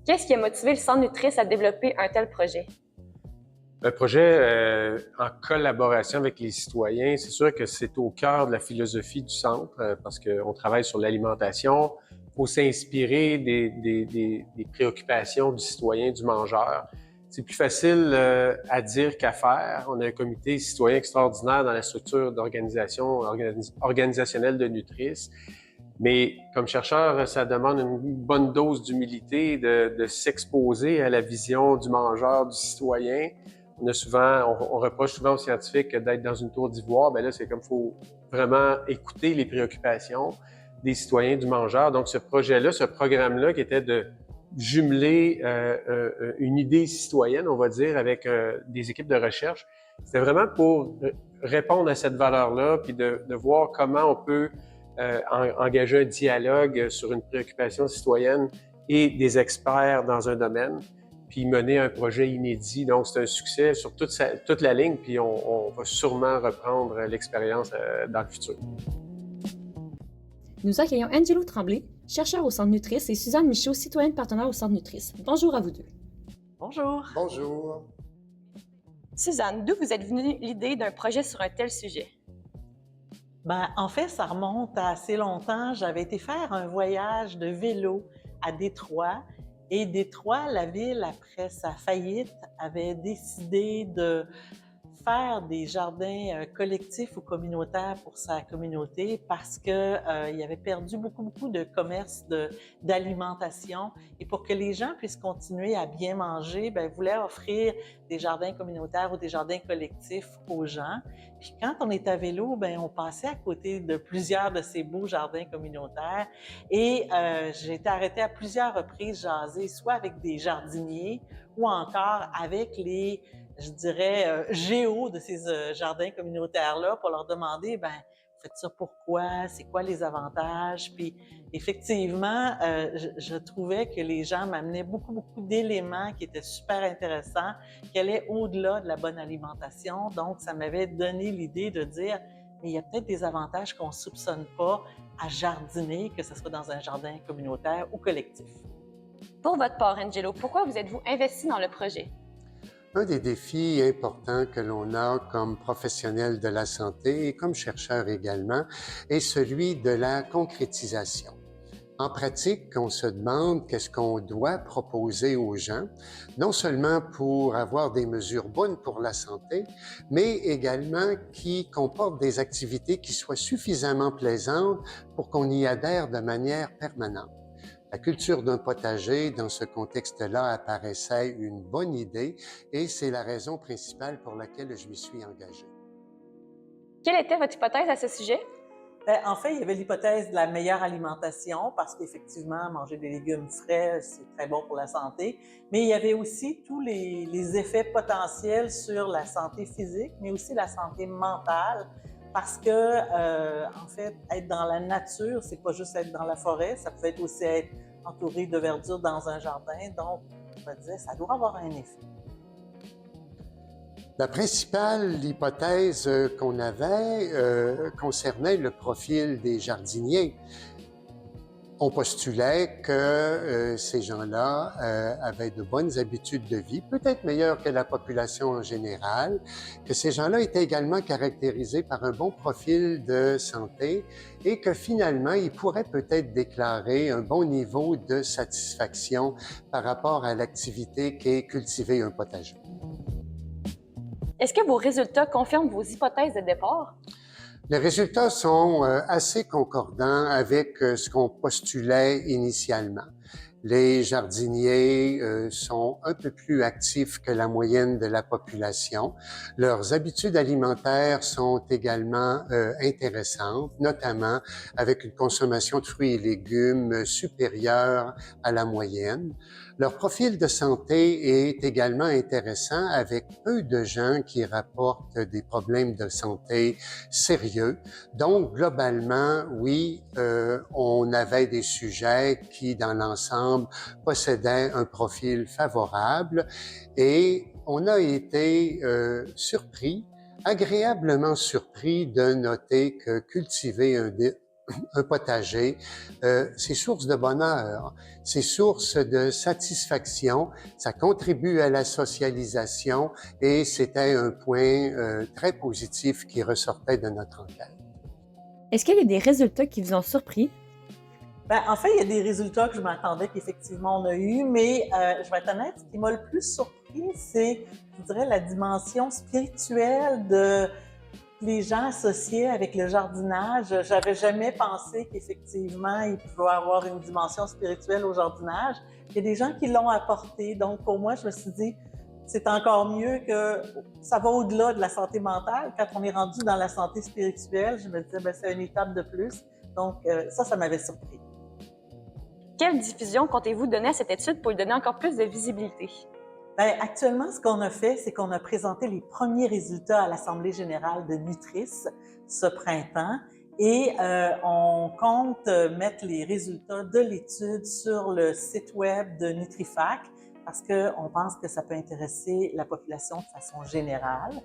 Qu'est-ce qui a motivé le Centre Nutris à développer un tel projet? Un projet en collaboration avec les citoyens, c'est sûr que c'est au cœur de la philosophie du centre parce qu'on travaille sur l'alimentation. Il faut s'inspirer des préoccupations du citoyen, du mangeur. C'est plus facile à dire qu'à faire. On a un comité citoyen extraordinaire dans la structure d'organisation organisationnelle de Nutris. Mais comme chercheur, ça demande une bonne dose d'humilité de s'exposer à la vision du mangeur, du citoyen. On reproche souvent aux scientifiques d'être dans une tour d'ivoire. Ben là, c'est comme faut vraiment écouter les préoccupations des citoyens, du mangeur. Donc, ce projet-là, ce programme-là, qui était de jumeler une idée citoyenne, on va dire, avec des équipes de recherche, c'était vraiment pour répondre à cette valeur-là, puis de voir comment on peut engager un dialogue sur une préoccupation citoyenne et des experts dans un domaine, puis mener un projet inédit. Donc, c'est un succès sur toute la ligne, puis on va sûrement reprendre l'expérience dans le futur. Nous accueillons Angelo Tremblay, chercheur au Centre Nutris, et Suzanne Michaud, citoyenne partenaire au Centre Nutris. Bonjour à vous deux. Bonjour. Bonjour. Suzanne, d'où vous êtes venue l'idée d'un projet sur un tel sujet? En fait, ça remonte à assez longtemps. J'avais été faire un voyage de vélo à Détroit. Et Détroit, la ville, après sa faillite, avait décidé de faire des jardins collectifs ou communautaires pour sa communauté parce qu'il avait perdu beaucoup de commerces d'alimentation. Et pour que les gens puissent continuer à bien manger, il voulait offrir des jardins communautaires ou des jardins collectifs aux gens. Puis quand on est à vélo, on passait à côté de plusieurs de ces beaux jardins communautaires et j'ai été arrêtée à plusieurs reprises jaser, soit avec des jardiniers ou encore avec les, je dirais, géos de ces jardins communautaires-là pour leur demander, vous faites ça pourquoi? C'est quoi les avantages? Puis effectivement, je trouvais que les gens m'amenaient beaucoup d'éléments qui étaient super intéressants, qui allaient au-delà de la bonne alimentation. Donc, ça m'avait donné l'idée de dire, mais il y a peut-être des avantages qu'on ne soupçonne pas à jardiner, que ce soit dans un jardin communautaire ou collectif. Pour votre part, Angelo, pourquoi vous êtes-vous investi dans le projet? Un des défis importants que l'on a comme professionnel de la santé et comme chercheur également est celui de la concrétisation. En pratique, on se demande qu'est-ce qu'on doit proposer aux gens, non seulement pour avoir des mesures bonnes pour la santé, mais également qui comportent des activités qui soient suffisamment plaisantes pour qu'on y adhère de manière permanente. La culture d'un potager, dans ce contexte-là, apparaissait une bonne idée et c'est la raison principale pour laquelle je m'y suis engagé. Quelle était votre hypothèse à ce sujet? En fait, il y avait l'hypothèse de la meilleure alimentation parce qu'effectivement, manger des légumes frais, c'est très bon pour la santé. Mais il y avait aussi tous les effets potentiels sur la santé physique, mais aussi la santé mentale. Parce que, en fait, être dans la nature, c'est pas juste être dans la forêt, ça peut être aussi être entouré de verdure dans un jardin. Donc, je me disais, ça doit avoir un effet. La principale hypothèse qu'on avait concernait le profil des jardiniers. On postulait que ces gens-là avaient de bonnes habitudes de vie, peut-être meilleures que la population en général, que ces gens-là étaient également caractérisés par un bon profil de santé et que finalement, ils pourraient peut-être déclarer un bon niveau de satisfaction par rapport à l'activité qu'est cultiver un potager. Est-ce que vos résultats confirment vos hypothèses de départ? Les résultats sont assez concordants avec ce qu'on postulait initialement. Les jardiniers sont un peu plus actifs que la moyenne de la population. Leurs habitudes alimentaires sont également intéressantes, notamment avec une consommation de fruits et légumes supérieure à la moyenne. Leur profil de santé est également intéressant avec peu de gens qui rapportent des problèmes de santé sérieux. Donc, globalement, oui, on avait des sujets qui, dans l'ensemble, possédaient un profil favorable et on a été agréablement surpris de noter que cultiver un potager, c'est source de bonheur, c'est source de satisfaction, ça contribue à la socialisation et c'était un point très positif qui ressortait de notre enquête. Est-ce qu'il y a des résultats qui vous ont surpris? Ben, en fait, il y a des résultats que je m'attendais qu'effectivement on a eu, mais je vais être honnête, ce qui m'a le plus surpris, c'est, je dirais, la dimension spirituelle de les gens associés avec le jardinage. J'avais jamais pensé qu'effectivement, il pouvait avoir une dimension spirituelle au jardinage. Il y a des gens qui l'ont apporté. Donc, pour moi, je me suis dit, c'est encore mieux que ça va au-delà de la santé mentale. Quand on est rendu dans la santé spirituelle, je me disais, ben, c'est une étape de plus. Donc, ça m'avait surpris. Quelle diffusion comptez-vous donner à cette étude pour lui donner encore plus de visibilité? Bien, actuellement, ce qu'on a fait, c'est qu'on a présenté les premiers résultats à l'Assemblée générale de Nutris ce printemps et on compte mettre les résultats de l'étude sur le site web de NutriFac parce qu'on pense que ça peut intéresser la population de façon générale.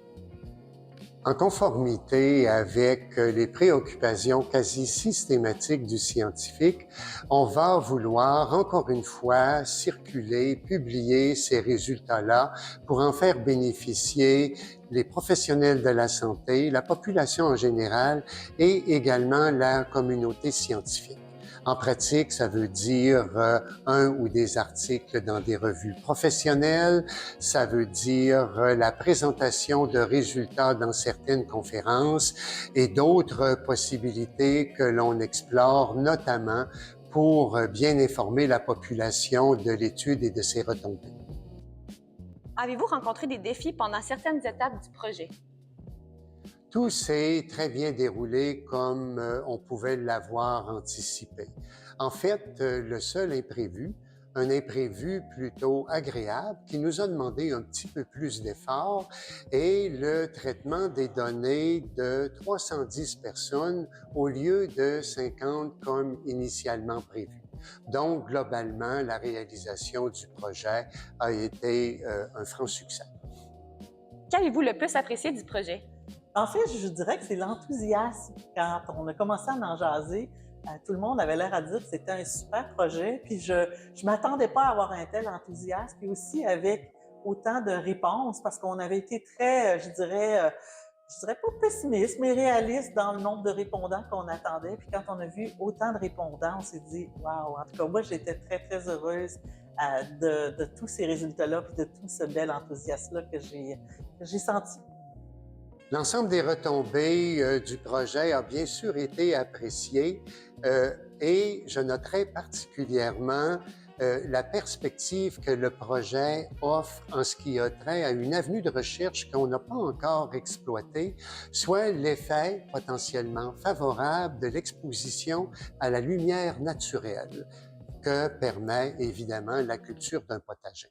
En conformité avec les préoccupations quasi systématiques du scientifique, on va vouloir encore une fois circuler, publier ces résultats-là pour en faire bénéficier les professionnels de la santé, la population en général et également la communauté scientifique. En pratique, ça veut dire un ou des articles dans des revues professionnelles, ça veut dire la présentation de résultats dans certaines conférences et d'autres possibilités que l'on explore, notamment pour bien informer la population de l'étude et de ses retombées. Avez-vous rencontré des défis pendant certaines étapes du projet? Tout s'est très bien déroulé comme on pouvait l'avoir anticipé. En fait, le seul imprévu, un imprévu plutôt agréable qui nous a demandé un petit peu plus d'efforts est le traitement des données de 310 personnes au lieu de 50 comme initialement prévu. Donc, globalement, la réalisation du projet a été un franc succès. Qu'avez-vous le plus apprécié du projet? En fait, je dirais que c'est l'enthousiasme. Quand on a commencé à en jaser, tout le monde avait l'air à dire que c'était un super projet. Puis je ne m'attendais pas à avoir un tel enthousiasme. Puis aussi avec autant de réponses, parce qu'on avait été très, je dirais pas pessimiste, mais réaliste dans le nombre de répondants qu'on attendait. Puis quand on a vu autant de répondants, on s'est dit « Wow! » En tout cas, moi, j'étais très, très heureuse de tous ces résultats-là puis de tout ce bel enthousiasme-là que j'ai senti. L'ensemble des retombées du projet a bien sûr été apprécié et je noterai particulièrement la perspective que le projet offre en ce qui a trait à une avenue de recherche qu'on n'a pas encore exploitée, soit l'effet potentiellement favorable de l'exposition à la lumière naturelle que permet évidemment la culture d'un potager.